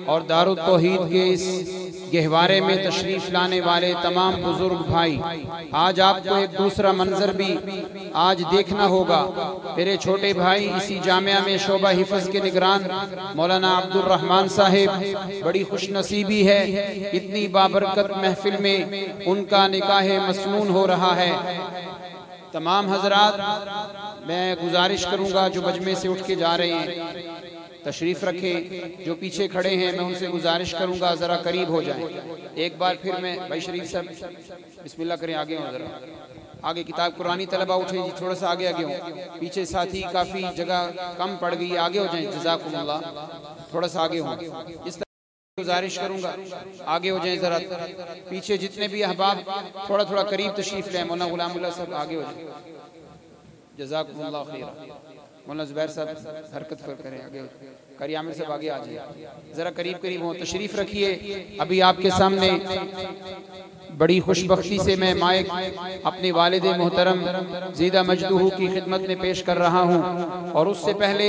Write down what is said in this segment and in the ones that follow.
और दारुत तौहीद के इस गहवारे में तशरीफ लाने वाले तमाम बुजुर्ग भाई, आज आपको एक दूसरा मंजर भी आज देखना होगा। मेरे छोटे भाई इसी जामिया में शोबा हिफ्ज़ के निगरान मौलाना अब्दुल रहमान साहिब, बड़ी खुशनसीबी है, इतनी बाबरकत महफिल में उनका निकाह मसनून हो रहा है। तमाम हजरात, मैं गुजारिश करूंगा जो मजमे से उठ के जा रहे हैं तशरीफ रखे, जो पीछे खड़े हैं मैं उनसे गुजारिश करूंगा जरा करीब हो जाएं। एक बार फिर मैं भाई शरीफ साहब बिस्मिल्लाह करें, आगे हो जरा, आगे किताब कुरानी तलबा उठे जी, थोड़ा सा आगे आगे हो, पीछे साथी काफी जगह कम पड़ गई है, आगे हो जाएं, जज़ाकुमुल्लाह, थोड़ा सा आगे हो, इस गुजारिश करूंगा आगे हो जाएं जरा। पीछे जितने भी अहबाब थोड़ा थोड़ा करीब तशरीफ लें। मौलाना गुलामुल्लाह साहब आगे हो जाए, जज़ाकुमुल्लाह खैरा। मौलाना ज़ुबैर साहब हरकत करें, आगे हो जाए। कारी आमिर साहब आगे आ जाए, जरा करीब करीब हो, तशरीफ रखिए। अभी आपके सामने बड़ी खुशबख्ती से मैं माइक अपने वालिद मोहतरम ज़ीदा मजदूहू की खिदमत में पेश कर रहा हूँ, और उससे पहले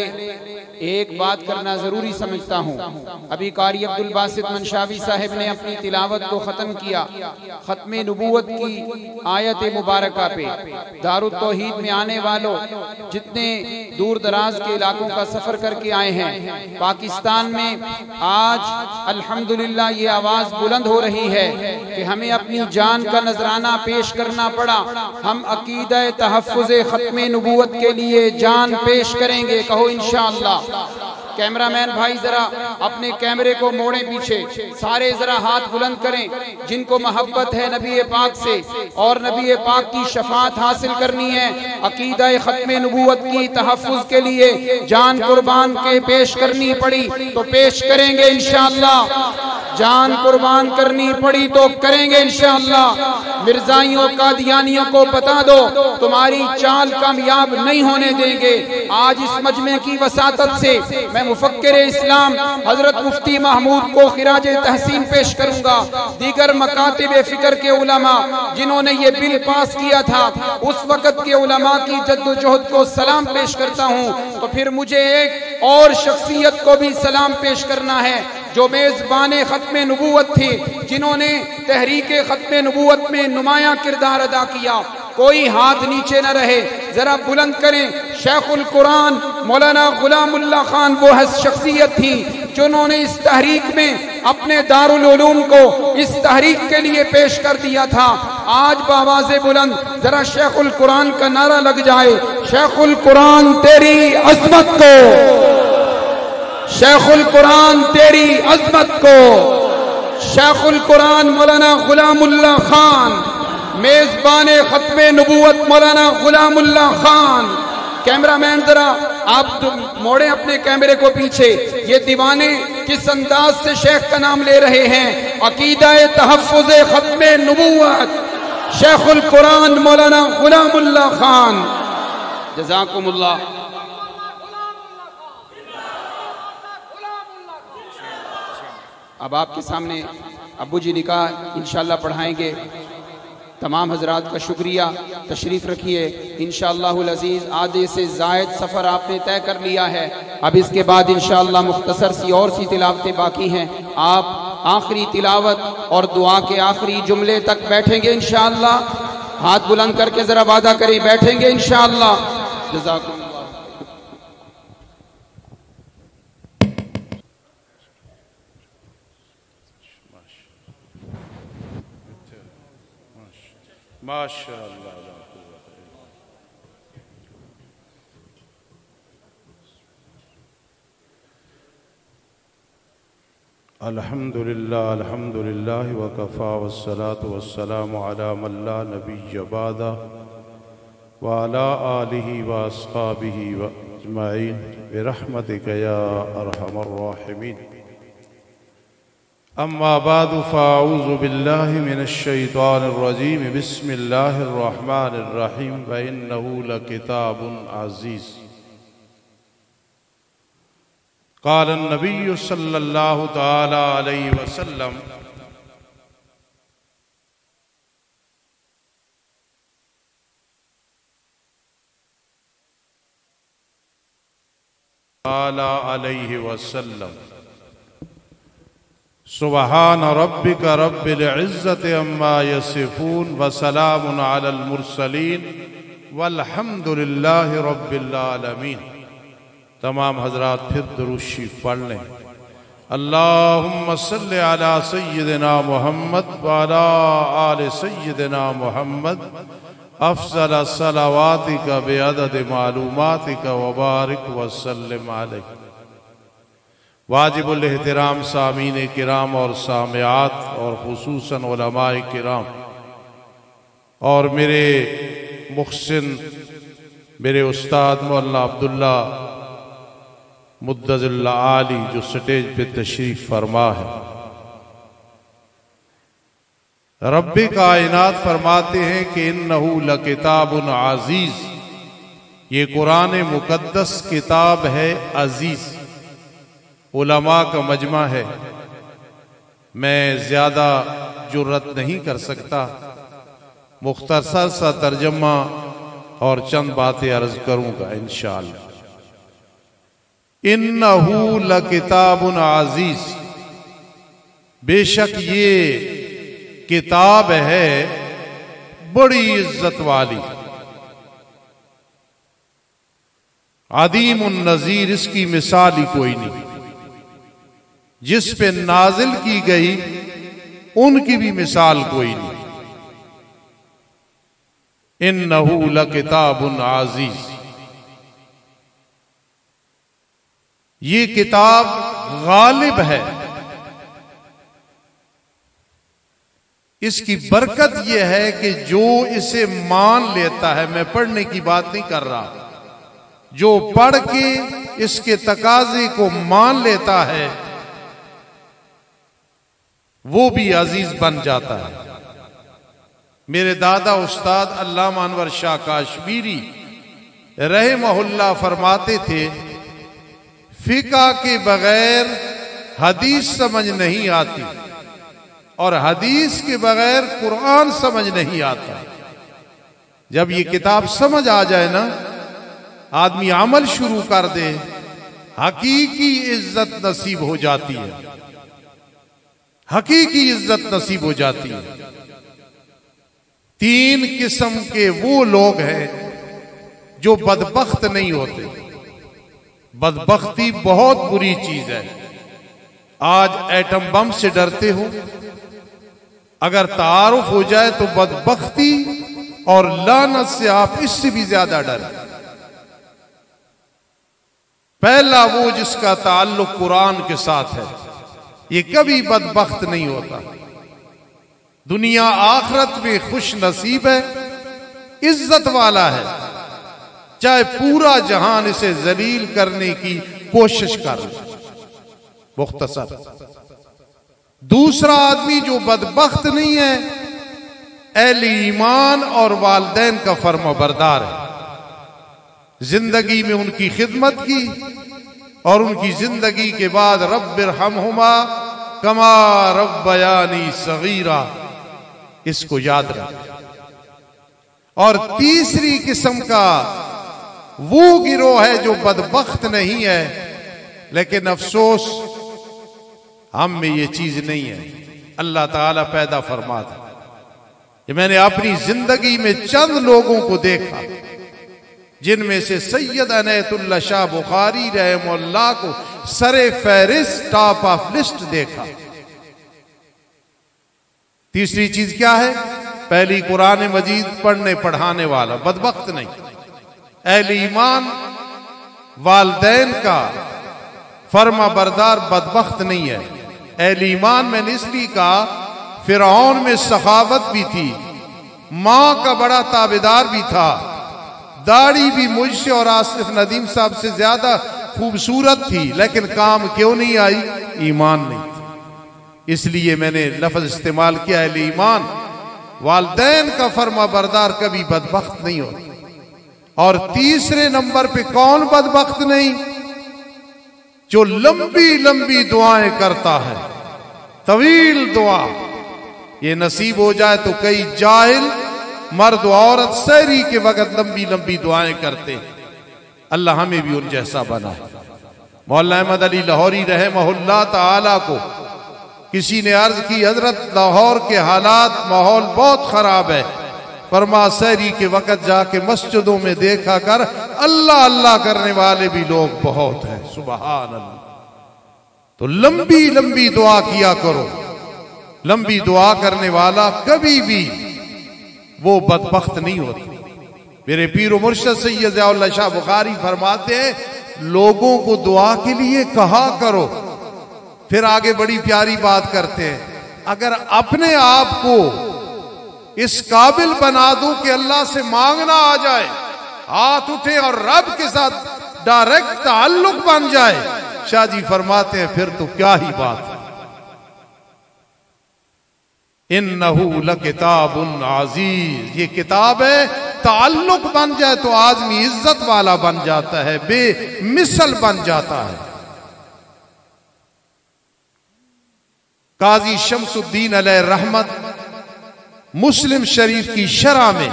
एक बात करना जरूरी समझता हूँ। अभी कारी अब्दुल बासित मंशावी साहिब ने अपनी तिलावत को खत्म किया, खत्म नबूवत की आयत मुबारका पे। दारुत तौहीद में आने वालों, जितने दूर दराज के इलाकों का सफर करके आए हैं, पाकिस्तान में आज अल्हम्दुलिल्लाह ये आवाज बुलंद हो रही है कि हमें अपनी जान का नजराना पेश करना पड़ा। हम अकीदा तहफ़्फ़ुज़ खत्म नबूवत के लिए जान पेश करेंगे, कहो इंशाअल्लाह। कैमरामैन भाई जरा अपने कैमरे को मोड़े पीछे, सारे जरा हाथ बुलंद करें। जिनको मोहब्बत है नबी पाक से और नबी पाक की शफात हासिल करनी है, अकीदा खत्म नबूवत की तहफ़्फ़ुज़ के लिए जान कुर्बान के पेश करनी पड़ी तो पेश करेंगे इंशाअल्लाह। जान कुर्बान करनी पड़ी तो करेंगे इंशाअल्लाह। मिर्जाइयों कादियानियों को बता दो, तुम्हारी चाल कामयाब नहीं होने देंगे। आज इस मजमे की वसातत से मैं मुफक्किर इस्लाम हजरत मुफ्ती महमूद को खिराज तहसीन पेश करूंगा। दीगर मकातिब फिक्र के उलमा जिन्होंने ये बिल पास किया था, उस वक्त के उलमा की जद्दोजहद को सलाम पेश करता हूँ। तो फिर मुझे एक और शख्सियत को भी सलाम पेश करना है जो मेजबान खत्म नबूवत थी, जिन्होंने तहरीके खत्म नबूवत में नुमाया किरदार अदा किया। कोई हाथ नीचे न रहे, जरा बुलंद करें। शेखुल कुरान मौलाना गुलामुल्लाह खान वो शख्सियत थी जिन्होंने इस तहरीक में अपने दारुल उलूम को इस तहरीक के लिए पेश कर दिया था। आज बावाज़े बुलंद जरा शेखुल कुरान का नारा लग जाए, शेखुल कुरान तेरी अज़मत को, शेखुल कुरान तेरी अज़मत को। शेखुल कुरान मौलाना गुलामुल्लाह खान, मेजबान खत्म नबूवत मौलाना गुलामुल्लाह खान। कैमरामैन जरा आप मोड़े अपने कैमरे को पीछे। ये दीवाने किस अंदाज से शेख का नाम ले रहे हैं। अकीदा तहफ़्फ़ुज़ खत्म नबूवत शेखुल कुरान मौलाना गुलामुल्लाह खान, जज़ाकुमुल्लाह। अब आपके सामने अब्बू जी निकाह इंशाअल्लाह पढ़ाएंगे। तमाम हजरात का शुक्रिया, तशरीफ़ रखिए। इंशाअल्लाहुल अज़ीज़ आधे से ज़ायद सफ़र आपने तय कर लिया है। अब इसके बाद इंशाअल्लाह मुख्तसर सी और सी तिलावतें बाकी हैं। आप आखिरी तिलावत और दुआ के आखिरी जुमले तक बैठेंगे इंशाअल्लाह। हाथ बुलंद करके ज़रा वादा करें, बैठेंगे इंशाअल्लाह। जज़ाकुम। माशाअल्लाह। अल्हम्दुलिल्लाह अल्हम्दुलिल्लाह वकफ़ा वस्सलातु वस्सलामु अला मन ला नबिय्य बअदा व अला आलिहि व अस्हाबिहि व अजमईन बिरहमतिका या अरहमर राहिमीन। अम्मा बादु फ़अऊज़ु बिल्लाहि मिनश शैतानिर रजीम। बिस्मिल्लाहिर रहमानिर रहीम। व इन्नहु लकिताबुन अज़ीज़। क़ाल नबी सल्लल्लाहु तआला अलैहि वसल्लम अलैहि वसल्लम सुबहान रब्बिका रब्बिल इज़्ज़ति अम्मा यसिफून व सलामुन अलल मुरसलीन वल्हम्दुलिल्लाहि रब्बिल आलमीन। तमाम हजरात फिर दुरूद शरीफ पढ़ लें। अल्लाहुम्मा सल्लि अला सय्यिदिना मुहम्मद व अला आलि सय्यिदिना मुहम्मद अफ़ज़ल सलावातिका बिअदद मालूमातिका व बारिक व सल्लिम अलैहि। वाजिबुल एहतराम सामीन किराम और सामियात और खुसूसन उलमाए किराम और मेरे मुहसिन मेरे उस्ताद मौलाना अब्दुल्ला मुद्दज़िल्लाह आली जो स्टेज पे तशरीफ फरमा है, रब्बे कायनात फरमाते हैं कि इन्नहु लकिताबुन अजीज, ये कुरान मुकद्दस किताब है अजीज, उलमा का मजमा है। मैं ज्यादा जुर्रत नहीं कर सकता, मुख्तसर सा तर्जमा और चंद बातें अर्ज करूंगा इंशाअल्लाह। इन्नहु लकिताबुन अजीज, बेशक ये किताब है बड़ी इज्जत वाली। अदीमुन नजीर, इसकी मिसाल ही कोई नहीं। जिस पे नाजिल की गई उनकी भी मिसाल कोई नहीं। इन्नहु लकिताबुन अजीज, ये किताब गालिब है। इसकी बरकत यह है कि जो इसे मान लेता है, मैं पढ़ने की बात नहीं कर रहा, जो पढ़ के इसके तकाजे को मान लेता है वो भी अजीज बन जाता है। मेरे दादा उस्ताद अल्लामा अनवर शाह काश्मीरी रहमहुल्लाह फरमाते थे, फिका के बगैर हदीस समझ नहीं आती और हदीस के बगैर कुरान समझ नहीं आता। जब ये किताब समझ आ जाए ना, आदमी अमल शुरू कर दे, हकीकी इज्जत नसीब हो जाती है, हकीकी इज्जत नसीब हो जाती है। तीन किस्म के वो लोग हैं जो बदबख्त नहीं होते। बदबख्ती बहुत बुरी चीज है। आज एटम बम से डरते हो, अगर तारुफ हो जाए तो बदबख्ती और लानत से आप इससे भी ज्यादा डरें। पहला वो जिसका ताल्लुक कुरान के साथ है, ये कभी बदबख्त नहीं होता। दुनिया आखिरत में खुश नसीब है, इज्जत वाला है, चाहे पूरा जहान इसे जलील करने की कोशिश कर ले। मुख्तसर दूसरा आदमी जो बदबख्त नहीं है, अहले ईमान और वालिदैन का फर्माबरदार है। जिंदगी में उनकी खिदमत की और उनकी जिंदगी के बाद रब्बिरहमहुमा कमा रब्बयानी सगीरा, इसको याद रख। और तीसरी किस्म का वो गिरोह है जो बदबख्त नहीं है, लेकिन अफसोस हम में ये चीज नहीं है। अल्लाह ताला पैदा फरमाता कि मैंने अपनी जिंदगी में चंद लोगों को देखा, जिनमें से सैयद अनयतुल्लाह शाह बुखारी रहमहुल्लाह को सरे फहरिस्त टॉप ऑफ लिस्ट देखा। तीसरी चीज क्या है? पहली कुरान मजीद पढ़ने पढ़ाने वाला, बदबख्त नहीं। अहले ईमान वालिदैन का फर्मा बरदार बदबख्त नहीं है। अहले ईमान मैंने इसलिए कहा, फिरौन में सखावत भी थी, मां का बड़ा ताबेदार भी था, दाढ़ी भी मुझसे और आसिफ नदीम साहब से ज्यादा खूबसूरत थी, लेकिन काम क्यों नहीं आई? ईमान नहीं थी। इसलिए मैंने लफ्ज इस्तेमाल किया, अहले ईमान वालिदैन का फर्मा बरदार कभी बदबख्त नहीं होता। और तीसरे नंबर पे कौन बदबख्त नहीं? जो लंबी लंबी दुआएं करता है, तवील दुआ। ये नसीब हो जाए तो कई जाहिल मर्द औरत सहरी के वक्त लंबी लंबी दुआएं करते। अल्लाह हमें भी उन जैसा बना। मौलाना अहमद अली लाहौरी रहमहुल्लाह ताला को किसी ने अर्ज की हजरत लाहौर के हालात माहौल बहुत खराब है। फरमा सहरी के वक़्त जाके मस्जिदों में देखा कर अल्लाह अल्लाह करने वाले भी लोग बहुत हैं। सुबहान अल्लाह। तो लंबी लंबी दुआ किया करो। लंबी दुआ करने वाला कभी भी वो बदबख्त नहीं होता। मेरे पीर मुर्शिद सैयद ज़ियाउल्लाह शाह बुखारी फरमाते हैं, लोगों को दुआ के लिए कहा करो। फिर आगे बड़ी प्यारी बात करते हैं, अगर अपने आप को इस काबिल बना दो कि अल्लाह से मांगना आ जाए, हाथ उठे और रब के साथ डायरेक्ट ताल्लुक बन जाए, शाह जी फरमाते हैं फिर तो क्या ही बात है। इन्नहु लकिताबुन अजीज, ये किताब है, ताल्लुक बन जाए तो आदमी इज्जत वाला बन जाता है, बेमिसल बन जाता है। काजी शमसुद्दीन अलैह रहमत मुस्लिम शरीफ की शरह में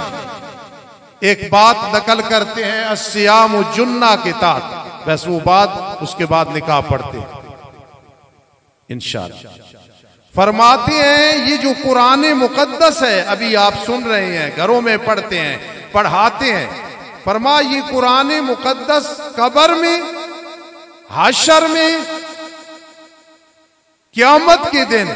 एक बात नकल करते हैं, अस्सियाम जुन्ना के तात। बस वो बात उसके बाद निकाह पढ़ते हैं इंशाअल्लाह। फरमाते हैं ये जो कुरान मुकद्दस है, अभी आप सुन रहे हैं, घरों में पढ़ते हैं, पढ़ाते हैं। फरमा ये कुरान मुकद्दस कब्र में, हशर में, क़यामत के दिन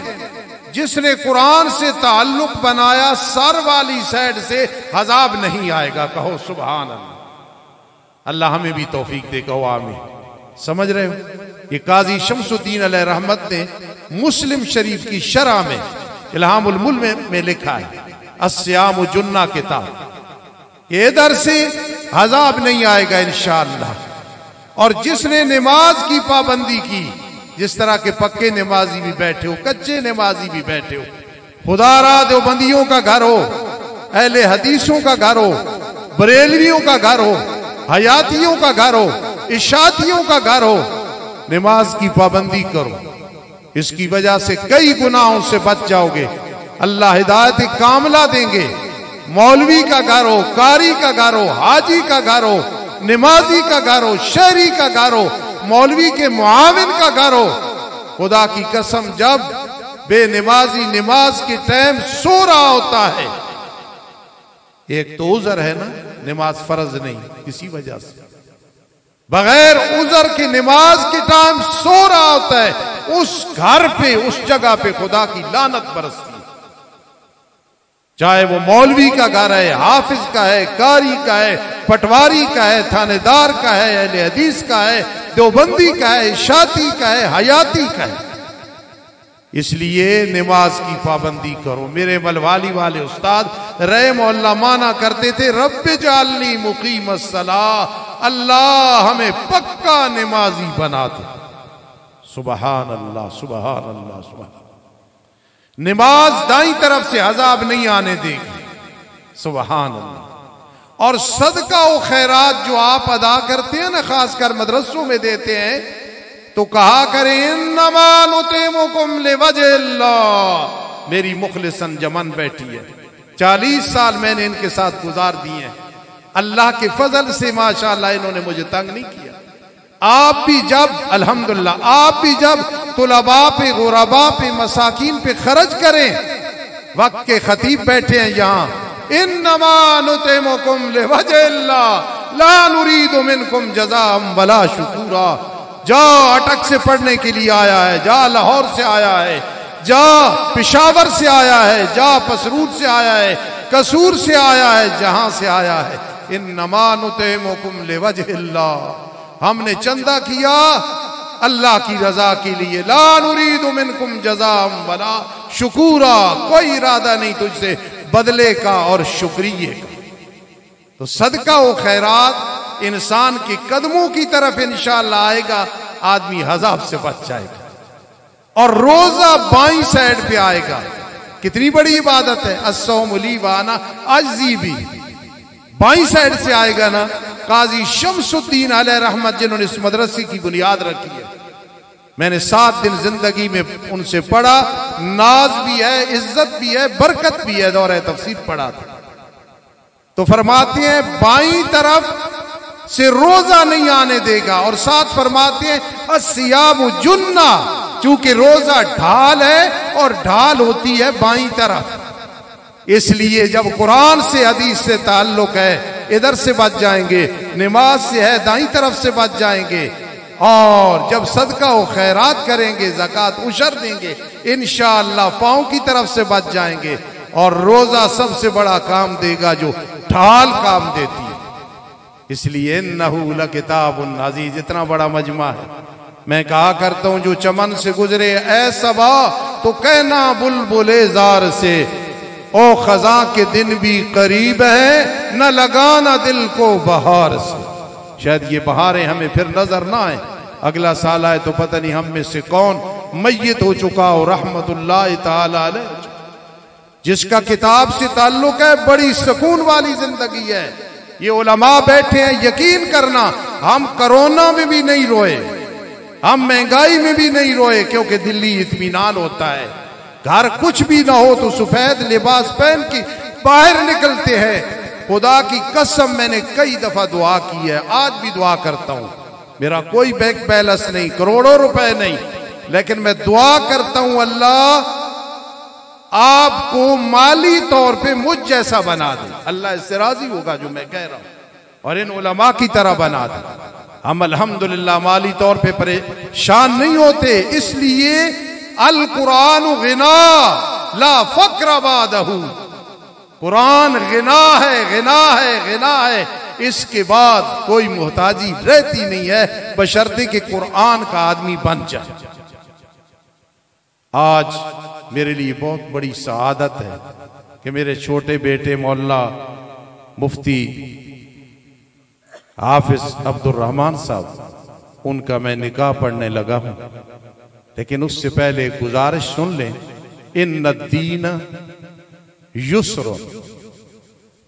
जिसने कुरान से ताल्लुक बनाया सर वाली साइड से अज़ाब नहीं आएगा। कहो सुभान अल्लाह। अल्लाह हमें भी तौफीक दे, कहो आमीन। समझ रहे हो? ये काजी शमसुद्दीन अलैह रहमत ने मुस्लिम शरीफ की शरह में इल्हामुल मुल्क में लिखा है, अस्सियाम जुन्ना किताब, इधर से अज़ाब नहीं आएगा इंशाअल्लाह। और जिसने नमाज की पाबंदी की, जिस तरह के पक्के नमाजी भी बैठे हो, कच्चे नमाजी भी बैठे हो, खुदारा देवबंदियों का घर हो, अहले हदीसों का घर हो, बरेलवियों का घर हो, हयातियों का घर हो, इशातियों का घर हो, नमाज की पाबंदी करो। इसकी वजह से कई गुनाहों से बच जाओगे। अल्लाह हिदायत कामला देंगे। मौलवी का घर हो, कारी का घर हो, हाजी का घर हो, नमाजी का घर हो, शहरी का घर हो, मौलवी के मुआविन का घर हो, खुदा की कसम जब बेनमाजी नमाज के टाइम सो रहा होता है, एक तो उज़र है ना, नमाज फर्ज नहीं, किसी वजह से बगैर उज़र के नमाज के टाइम सो रहा होता है, उस घर पे, उस जगह पे खुदा की लानत बरसती है। चाहे वो मौलवी का घर है, हाफिज का है, कारी का है, पटवारी का है, थानेदार का है, अहले हदीस का है, देवबंदी का है, शाती का है, हयाती का है। इसलिए नमाज की पाबंदी करो। मेरे मलवाली वाले उस्ताद रहे मोहल्ला माना करते थे, रब्बे जालनी मुकीमस सलाह, अल्लाह हमें पक्का नमाजी बना दे। सुबहान अल्लाह, सुबहान अल्लाह, सुबहान। नमाज दाईं तरफ से अजाब नहीं आने देगी। सुबहान अल्लाह। और सदका व खैरात जो आप अदा करते हैं ना, खासकर मदरसों में देते हैं, तो कहा करें इन्नमा नुतिमुकुम लिवजहिल्लाह। मेरी मुखलिसन जमन बैठी है, 40 साल मैंने इनके साथ गुजार दिए हैं। अल्लाह के फजल से माशाअल्लाह इन्होंने मुझे तंग नहीं किया। आप भी जब अल्हम्दुलिल्लाह, आप भी जब तुलबा पे, गुरबा पे, मसाकीन पे खर्च करें, वक्त के खतीब बैठे हैं यहाँ, इन्नमा नुतिमुकुम लिवजहिल्लाह ला नुरीदु मिनकुम जज़ाअम वला शुकूरा। जा अटक से पढ़ने के लिए आया है, जा लाहौर से आया है, जा पेशावर से आया है, जा पसरूर से आया है, कसूर से आया है, जहां से आया है, इन्नमा नुतिमुकुम लिवजहिल्लाह। हमने चंदा किया अल्लाह की रजा के लिए, ला नुरीदु मिनकुम जज़ाअम वला शुकूरा। कोई इरादा नहीं तुझसे बदले का और शुक्रिये का। तो सदका व खैरात इंसान के कदमों की तरफ इंशाअल्लाह आएगा, आदमी अज़ाब से बच जाएगा। और रोजा बाईं साइड पे आएगा। कितनी बड़ी इबादत है, अस्सौम ली वाना अज्जी भी बाईं साइड से आएगा ना। काजी शमसुद्दीन अलैह रहमत जिन्होंने इस मदरसे की बुनियाद रखी है, मैंने 7 दिन जिंदगी में उनसे पढ़ा। नाज भी है, इज्जत भी है, बरकत भी है। दौरे तफसीर पढ़ा था तो फरमाते हैं बाईं तरफ से रोजा नहीं आने देगा। और साथ फरमाते हैं अस्सियाम जुन्ना, चूंकि रोजा ढाल है और ढाल होती है बाईं तरफ, इसलिए जब कुरान से हदीस से ताल्लुक है इधर से बच जाएंगे, नमाज से है दाईं तरफ से बच जाएंगे, और जब सदका व खैरात करेंगे, ज़कात उशर देंगे, इंशाअल्लाह पाँव की तरफ से बच जाएंगे। और रोजा सबसे बड़ा काम देगा जो ढाल काम देती है। इसलिए इन्नहु लकिताबुन अजीज, इतना बड़ा मजमा है। मैं कहा करता हूं जो चमन से गुजरे ऐ सबा तो कहना बुलबुले जार से, ओ खजा के दिन भी करीब है, न लगाना दिल को बहार से। शायद ये बहारें हमें फिर नजर ना आए, अगला साल आए तो पता नहीं हम में से कौन मैयत हो चुका हो रहमतुल्लाह ताला अलैह। जिसका किताब से ताल्लुक है, बड़ी सुकून वाली जिंदगी है। ये उलमा बैठे हैं, यकीन करना हम कोरोना में भी नहीं रोए, हम महंगाई में भी नहीं रोए, क्योंकि दिल्ली इत्मीनान होता है। घर कुछ भी ना हो तो सफेद लिबास पहन के बाहर निकलते हैं। खुदा की कसम मैंने कई दफा दुआ की है, आज भी दुआ करता हूं। मेरा कोई बैंक बैलेंस नहीं, करोड़ों रुपए नहीं, लेकिन मैं दुआ करता हूं अल्लाह आपको माली तौर पे मुझ जैसा बना दे। अल्लाह इससे राजी होगा जो मैं कह रहा हूं, और इन उलमा की तरह बना दे। हम अल्हम्दुलिल्लाह माली तौर पे परेशान नहीं होते, इसलिए अल कुरान गिना ला फक्र बादहू। कुरान गिना है, गिना है, गिना है, इसके बाद कोई मोहताजी रहती नहीं है, बशर्ते कि कुरान का आदमी बन जाए। आज मेरे लिए बहुत बड़ी सआदत है कि मेरे छोटे बेटे मौला मुफ्ती हाफिज अब्दुल रहमान साहब, उनका मैं निकाह पढ़ने लगा हूं। लेकिन उससे पहले गुजारिश सुन लें, इन्न दीन युस्र।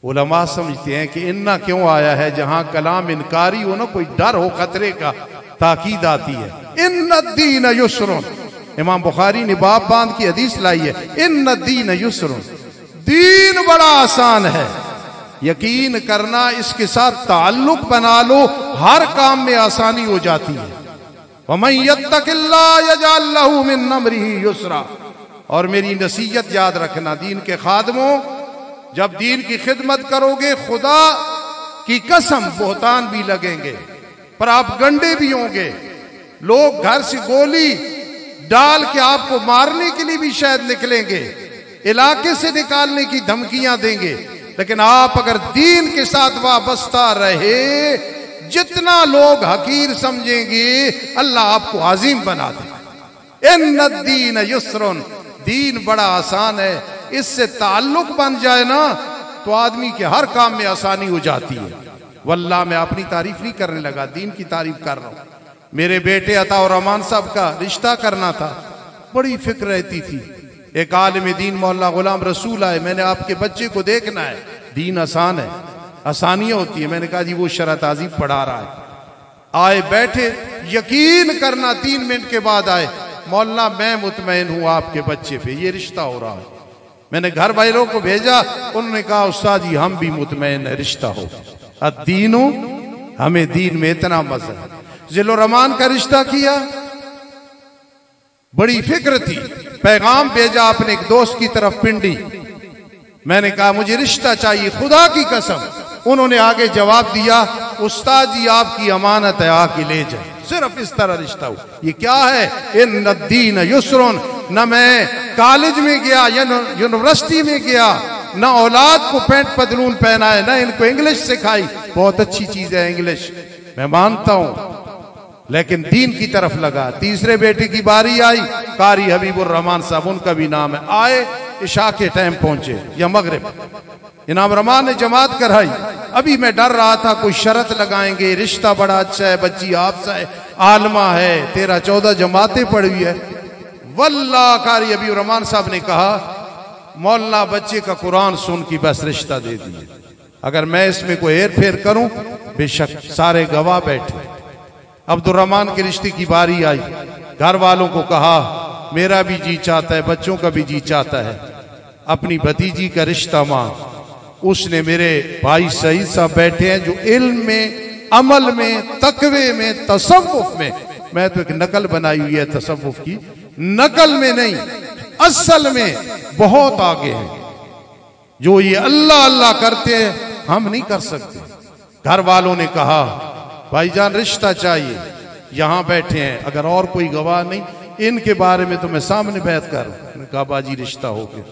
उलमा समझते हैं कि इन्ना क्यों आया है, जहां कलाम इनकारी हो ना, कोई डर हो खतरे का, ताकीद आती है। इन्न दीन युस्र, इमाम बुखारी ने बाप बांध की हदीस लाई है, इन्न दीन युस्र, दीन बड़ा आसान है। यकीन करना, इसके साथ ताल्लुक बना लो, हर काम में आसानी हो जाती है। वमन यत्तकिल्लाह यजअल लहू मिन अमरिही युस्रा। और मेरी नसीहत याद रखना, दीन के खादमों, जब दीन की खिदमत करोगे, खुदा की कसम बोहतान भी लगेंगे, पर आप गंडे भी होंगे। लोग घर से गोली डाल के आपको मारने के लिए भी शायद निकलेंगे, इलाके से निकालने की धमकियां देंगे, लेकिन आप अगर दीन के साथ वाबस्ता रहे, जितना लोग हकीर समझेंगे, अल्लाह आपको अजीम बना देगा। इन्न दीन युस्रुन, दीन बड़ा आसान है। इससे ताल्लुक बन जाए ना, तो आदमी के हर काम में आसानी हो जाती है। वल्लाह मैं अपनी तारीफ नहीं करने लगा, दीन की तारीफ कर रहा हूं। मेरे बेटे अताउर रहमान साहब का रिश्ता करना था, बड़ी फिक्र रहती थी। एक आलिम दीन मौला गुलाम रसूल आए, मैंने आपके बच्चे को देखना है, दीन आसान है, आसानियां होती है। मैंने कहा जी वो शरअ ताज़ीब पढ़ा रहा है। आए बैठे, यकीन करना 3 मिनट के बाद आए, मौलाना मैं मुतमईन हूं आपके बच्चे पे, ये रिश्ता हो रहा है। मैंने घर वालों को भेजा, उन्होंने कहा उस्ताद जी हम भी मुतमईन है, रिश्ता हो। अद्दीनो, हमें दीन में इतना मजा है। जिलो रहमान का रिश्ता किया, बड़ी फिक्र थी, पैगाम भेजा अपने एक दोस्त की तरफ पिंडी। मैंने कहा मुझे रिश्ता चाहिए, खुदा की कसम। उन्होंने आगे जवाब दिया, उस्ताद जी आपकी अमानत है, आके ले जाए। सिर्फ इस तरह रिश्ता हुआ। ये क्या है? इन्न दीन युस्रुन। न मैं कॉलेज में गया या यूनिवर्सिटी में गया, न औलाद को पैंट पतलून पहनाए, न इनको इंग्लिश सिखाई। बहुत अच्छी चीज है इंग्लिश, मैं मानता हूं, लेकिन दीन की तरफ लगा। तीसरे बेटे की बारी आई, कारी हबीबुर रहमान साहब उनका भी नाम है। आए, इशा के टाइम पहुंचे या मगरिब, इनाम रहमान ने जमात कराई। अभी मैं डर रहा था कोई शर्त लगाएंगे, रिश्ता बड़ा अच्छा है, बच्ची आपसा है, आलमा है, 13-14 जमातें पड़ी है। वल्लाह कारी हबीबुर रहमान साहब ने कहा मौलाना बच्चे का कुरान सुन की बस रिश्ता दे दिए। अगर मैं इसमें कोई हेर फेर करूं, बेशक सारे गवाह बैठे। अब्दुल रहमान के रिश्ते की बारी आई, घर वालों को कहा मेरा भी जी चाहता है, बच्चों का भी जी चाहता है, अपनी भतीजी का रिश्ता मांग। उसने, मेरे भाई सईद साहब बैठे हैं जो इल्म में, अमल में, तकवे में, तसव्वुफ में, मैं तो एक नकल बनाई हुई है तसव्वुफ की, नकल में नहीं, असल में बहुत आगे हैं। जो ये अल्लाह अल्लाह करते हैं हम नहीं कर सकते। घर वालों ने कहा भाईजान रिश्ता चाहिए, यहां बैठे हैं, अगर और कोई गवाह नहीं, इनके बारे में तो मैं सामने बैठ कर। मैंने कहा बाजी रिश्ता हो गया।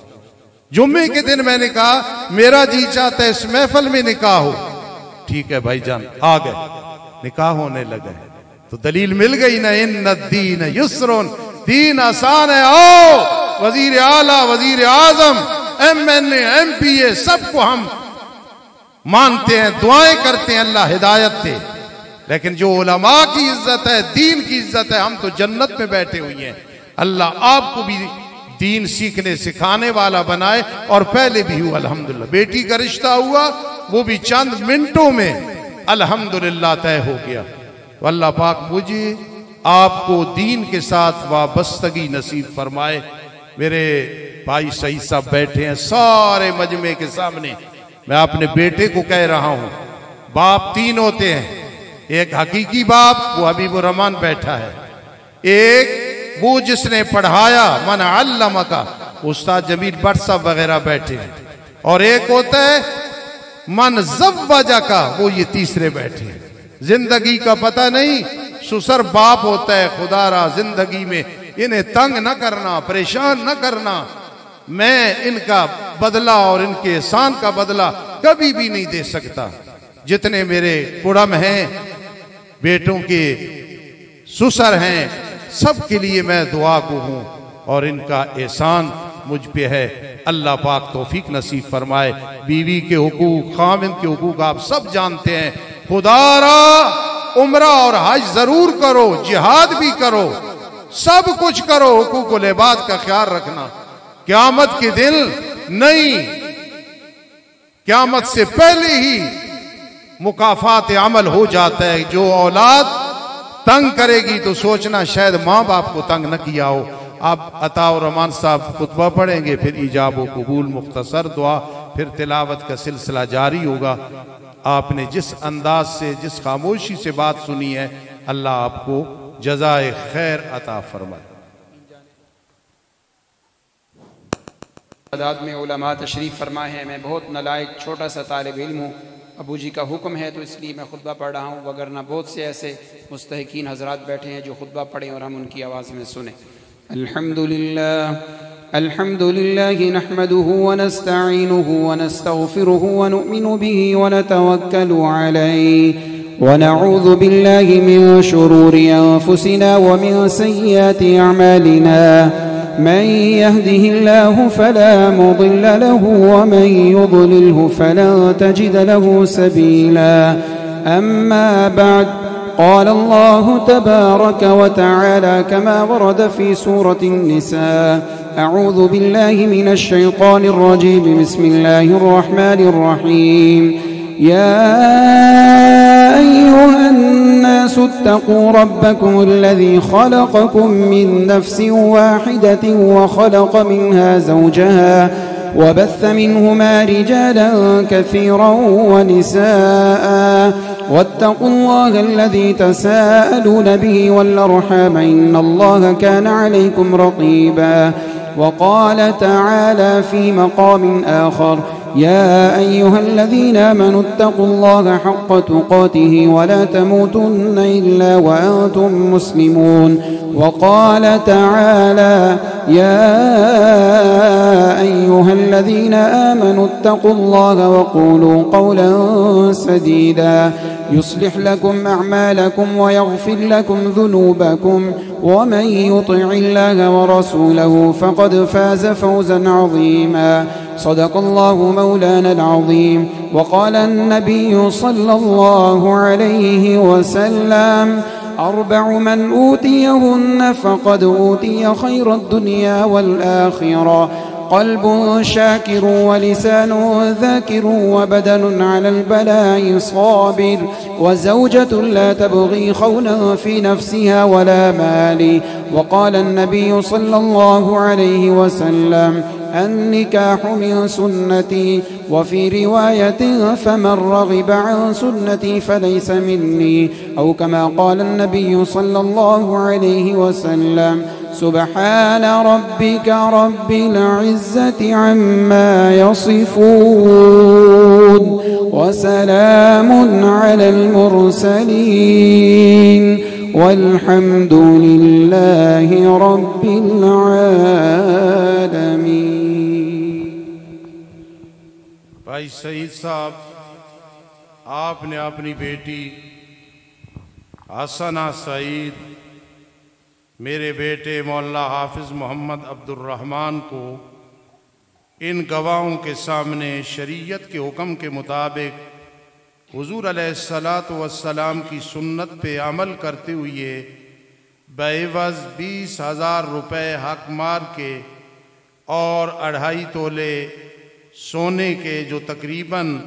जुम्मे के दिन मैंने कहा मेरा जी चाहता है इस महफिल में निकाह हो। ठीक है भाईजान, आ गए, निकाह होने लगे। तो दलील मिल गई ना, इन दीन युस्रुन, दीन आसान है। आओ वजीर आला, वजीर आजम, MNA, MPA सबको हम मानते हैं, दुआएं करते हैं अल्लाह हिदायत दे। लेकिन जो उलमा की इज्जत है, दीन की इज्जत है, हम तो जन्नत में बैठे हुए हैं। अल्लाह आपको भी दीन सीखने सिखाने वाला बनाए, और पहले भी हुआ अल्हम्दुलिल्लाह। बेटी का रिश्ता हुआ, वो भी चंद मिनटों में अल्हम्दुलिल्लाह तय हो गया। तो अल्लाह पाक मुझे आपको दीन के साथ वाबस्तगी नसीब फरमाए। मेरे भाई सईद साहब बैठे हैं सारे मजमे के सामने। मैं अपने बेटे को कह रहा हूं, बाप तीन होते हैं, एक हकीकी बाप, वो हबीबुर रहमान बैठा है, एक वो जिसने पढ़ाया, मन अल्लम का, उस्ताद जमील भट्ट साहब वगैरह बैठे हैं, और एक होता है मन ज़व्वजा का, वो ये तीसरे बैठे हैं। जिंदगी का पता नहीं, सुसर बाप होता है। खुदारा जिंदगी में इन्हें तंग न करना, परेशान न करना। मैं इनका बदला और इनके एहसान का बदला कभी भी नहीं दे सकता। जितने मेरे कुड़म हैं, बेटों के सुसर हैं, सबके लिए मैं दुआ को हूं, और इनका एहसान मुझ पे है। अल्लाह पाक तौफीक नसीब फरमाए। बीवी के हुकूक, खामिन के हुकूक आप सब जानते हैं। खुदारा उम्रा और हज जरूर करो, जिहाद भी करो, सब कुछ करो, हुकूक व लिबाद का ख्याल रखना। क़यामत के दिन नहीं, क़यामत से पहले ही मुकाफात अमल हो जाता है। जो औलाद तंग करेगी तो सोचना शायद माँ बाप को तंग न किया हो। आप अताउर रहमान साहब खुतबा पढ़ेंगे, फिर इजाब व कबूल, मुख्तसर दुआ, फिर तिलावत का सिलसिला जारी होगा। आपने जिस अंदाज से, जिस खामोशी से बात सुनी है, अल्लाह आपको जज़ाए खैर अता फरमाए। तादाद में उलमा तशरीफ़ फरमा है। मैं बहुत नलायक छोटा सा तालिब इल्म हूँ। अबू जी का हुक्म है तो इसलिए मैं खुतबा पढ़ रहा हूँ, वगरना बहुत से ऐसे मुस्तहिकीन हजरात बैठे हैं जो खुतबा पढ़ें और हम उनकी आवाज़ में सुने। अल्हम्दुलिल्लाह अल्हम्दुलिल्लाहि नहमदुहु व नस्तईनुहु व नस्तगफिरुहु व नुमिनु बिही व नतवक्कलु अलैहि व नऊज़ु बिल्लाहि मिन शुरूरि अनफुसिना व मिन सय्यिआति अअमालिना। मन यहदिहिल्लाहु फला मुदिल्ल लहु व मन युद्लिल्हु फलन तजिद लहु सबीला। अम्मा बअद, क़ाल अल्लाहु तबारक व तआला कमा वरद फ़ी सूरति निसा। अऊज़ु बिल्लाहि मिनश शैतानिर रजीम। बिस्मिल्लाहिर रहमानिर रहीम। या अय्युहन नास इत्तक़ू रब्बकुम अल्लज़ी ख़लक़कुम मिन नफ़्सिन वाहिदतिन व ख़लक़ मिन्हा ज़ौजहा व बस्स मिन्हुमा रिजालन कसीरन व निसाअ वत्तक़ुल्लाह अल्लज़ी तसाअलून बिही वल अर्हाम इन्नल्लाह काना अलैकुम रक़ीबा। वक़ाल तआला फ़ी मक़ामिन आख़र या अय्युहल्लज़ीना आमनू इत्तक़ुल्लाह हक़्क़ तुक़ातिही वला तमूतुन्न इल्ला व अंतुम मुस्लिमून। वक़ाल तआला या अय्युहल्लज़ीना आमनू इत्तक़ुल्लाह वक़ूलू क़ौलन सदीदा युस्लिह लकुम अअमालकुम व यग़फिर लकुम ज़ुनूबकुम व मन युतिइल्लाह व रसूलहु फ़क़द फ़ाज़ फ़ौज़न अज़ीमा। सदक़ल्लाहु मौलाना अज़ीम। वक़ाल अन्नबिय्यु सल्लल्लाहु अलैहि वसल्लम अर्बअ मन ऊतियहुन्न फ़क़द ऊतिय ख़ैर दुनिया वल आख़िरा। क़ल्ब शाकिर व लिसान ज़ाकिर व बदन अलल बलाइ साबिर व ज़ौजतु ला तबग़ी ख़ौना फ़ी नफ़्सिहा वला माली। वक़ाल अन्नबिय्यु सल्लल्लाहु अलैहि वसल्लम अन्निकाह मिन सुन्नती व फ़ी रिवायतिन फ़मन रग़िब अन सुन्नती फ़लैस मिन्नी। औ कमा क़ाल अन्नबिय्यु सल्लल्लाहु अलैहि वसल्लम सुब्हान रब्बिका रब्बिल इज़्ज़ति अम्मा यसिफून व सलामुन अलल मुरसलीन वल्हम्दुलिल्लाहि रब्बिल आलमीन। भाई सईद साहब, आपने अपनी बेटी हसना सईद, मेरे बेटे मौलाना हाफिज मोहम्मद अब्दुर्रहमान को इन गवाहों के सामने शरीयत के हुक्म के मुताबिक हुजूर अलैहिस्सलातु वस्सलाम की सुन्नत पे अमल करते हुए बेवज़ 20,000 रुपये हक मार के और 2.5 तोले सोने के, जो तकरीबन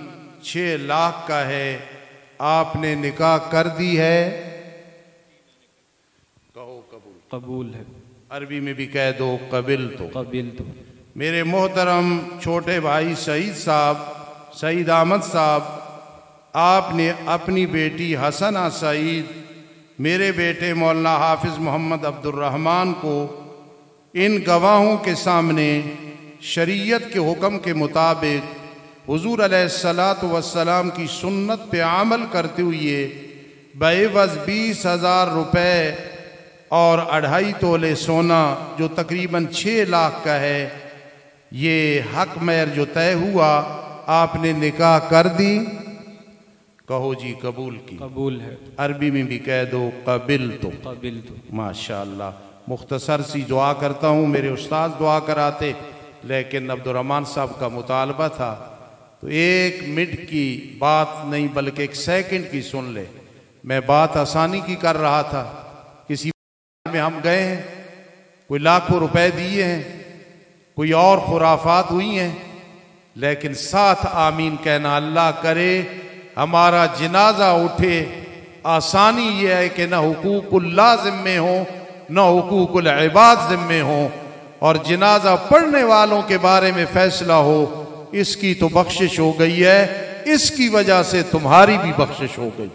6 लाख का है, आपने निकाह कर दी है। कहो कबूल। कबूल है। अरबी में भी कह दो कबिल तो। कबिल तो। मेरे मोहतरम छोटे भाई सईद साहब, सईद अहमद साहब, आपने अपनी बेटी हसना सईद, मेरे बेटे मौलाना हाफिज मोहम्मद अब्दुर्रहमान को इन गवाहों के सामने शरीयत के हुक्म के मुताबिक हुजूर अलैहिस्सलातु वस्सलाम की सुन्नत पे अमल करते हुए बेवज़ 20,000 रुपये और 2.5 तोले सोना, जो तकरीबन 6 लाख का है, ये हक मेहर जो तय हुआ, आपने निकाह कर दी। कहो जी कबूल की। कबूल है। अरबी में भी कह दो कबिल तो। कबिल तो। माशाअल्लाह। मुख्तसर सी दुआ करता हूँ, मेरे उस्ताद दुआ कराते, लेकिन अब्दुर्रहमान साहब का मुतालबा था, तो 1 मिनट की बात नहीं बल्कि 1 सेकंड की सुन ले। मैं बात आसानी की कर रहा था, किसी में हम गए हैं, कोई लाखों रुपए दिए हैं, कोई और खुराफात हुई हैं, लेकिन साथ आमीन कहना, अल्लाह करे हमारा जनाजा उठे। आसानी यह है कि न हुकूकुल्लाह ज़िम्मे हो, न हुकूकुल इबाद ज़िम्मे हो, और जनाजा पढ़ने वालों के बारे में फैसला हो। इसकी तो बख्शिश हो गई है, इसकी वजह से तुम्हारी भी बख्शिश हो गई।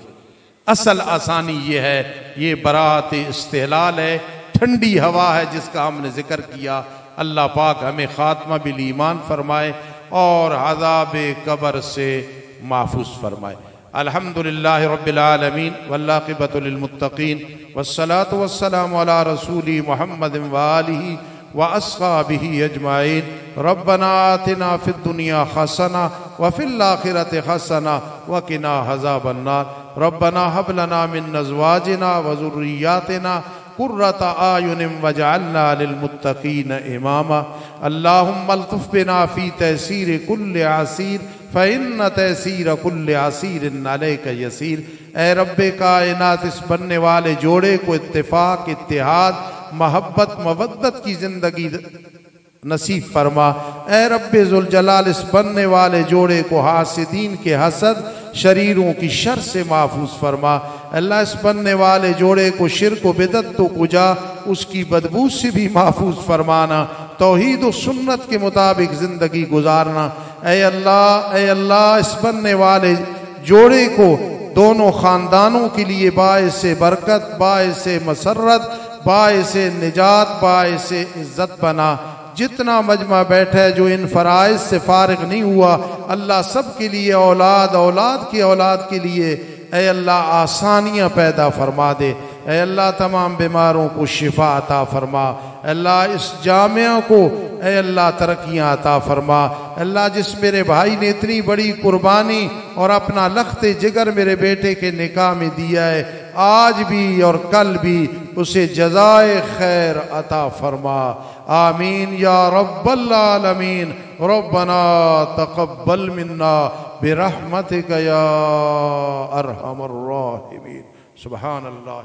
असल आसानी ये है, ये बरात इस्तिहलाल है, ठंडी हवा है जिसका हमने जिक्र किया। अल्लाह पाक हमें खात्मा बिल ईमान फरमाए और अज़ाबे कब्र से महफूज फरमाए। अल्हम्दुलिल्लाह रब्बिल आलमीन वल्लाक़िबतु लिल मुत्तक़ीन वस्सलातु वस्सलामु अला रसूली मुहम्मद व आलिहि व अस्हाबिहि अजमाइन। रब्बना आतिना फिद दुनिया हसना व फिल आखिरति हसना व किना अज़ाबन नार। रब्बना हब लना मिन अज़वाजिना व ज़ुर्रिय्यातिना कुर्रता आयुनिम वजअलना लिलमुत्तक़ीन इमामा। अल्लाहुम्मा अल्तुफ़ बिना फ़ी तयसीर कुल्ल असीर फ़इन्न तयसीर कुल्ल असीरिन अलैका यसीर। ए रब्बे कायनात, इस बनने वाले जोड़े को इत्तिफ़ाक़, इत्तिहाद, मोहब्बत, मवद्दत की ज़िंदगी नसीब फरमा। ए रब्बे ज़ुल जलाल, इस बनने वाले जोड़े को हासिदीन के हसद, शरीरों की शर से महफूज फरमा। अल्लाह, इस बनने वाले जोड़े को शिर्क व बिदअत तो कुजा, उसकी बदबू से भी महफूज फरमाना। तौहीद व सुन्नत के मुताबिक ज़िंदगी गुजारना। ए अल्लाह, इस बनने वाले जोड़े को दोनों ख़ानदानों के लिए बाइसे बरकत, बाइसे मसर्रत, बाइसे निजात, बाइसे इज़्ज़त बना। जितना मजमा बैठा है जो इन फ़राइज़ से फारिग नहीं हुआ, अल्लाह सब के लिए, औलाद औलाद की औलाद के लिए ऐ अल्लाह आसानियाँ पैदा फरमा दे। ऐ अल्लाह तमाम बीमारों को शिफा अता फरमा। अल्लाह इस जामिया को ऐ अल्लाह तरक्कियाँ अता फरमा। अल्लाह, जिस मेरे भाई ने इतनी बड़ी कुर्बानी और अपना लख्ते जिगर मेरे बेटे के निकाह में दिया है, आज भी और कल भी उसे जज़ाए खैर अता फरमा। आमीन या रब्बल आलमीन। रब्बना तक़ब्बल मिन्ना बिरहमतिका या अरहमर राहिमीन। सुब्हानल्लाह।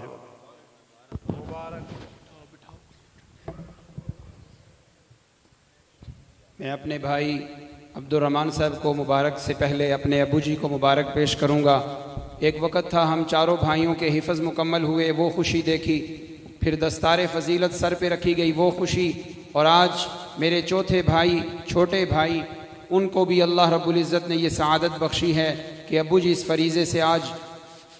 मैं अपने भाई अब्दुर्रहमान साहब को मुबारक से पहले अपने अबू जी को मुबारक पेश करूँगा। एक वक़्त था हम चारों भाइयों के हिफ़्ज़ मुकम्मल हुए, वो खुशी देखी, फिर दस्तार फ़जीलत सर पे रखी गई, वो खुशी, और आज मेरे चौथे भाई, छोटे भाई, उनको भी अल्लाह रब्बुल इज़्ज़त ने ये सआदत बख्शी है कि अबू जी इस फरीज़े से आज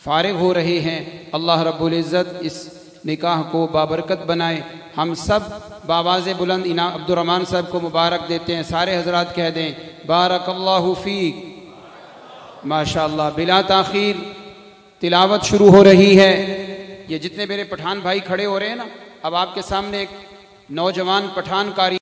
फ़ारिग हो रहे हैं। अल्लाह रब्बुल इज़्ज़त इस निकाह को बाबरकत बनाए, हम सब बावाज़े बुलंद इनाम अब्दुर्रहमान साहब को मुबारक देते हैं। सारे हजरात कह दें बारकल्लाहु फीक। माशाअल्लाह, बिला ताखीर तिलावत शुरू हो रही है। ये जितने मेरे पठान भाई खड़े हो रहे हैं ना, अब आपके सामने एक नौजवान पठान कारी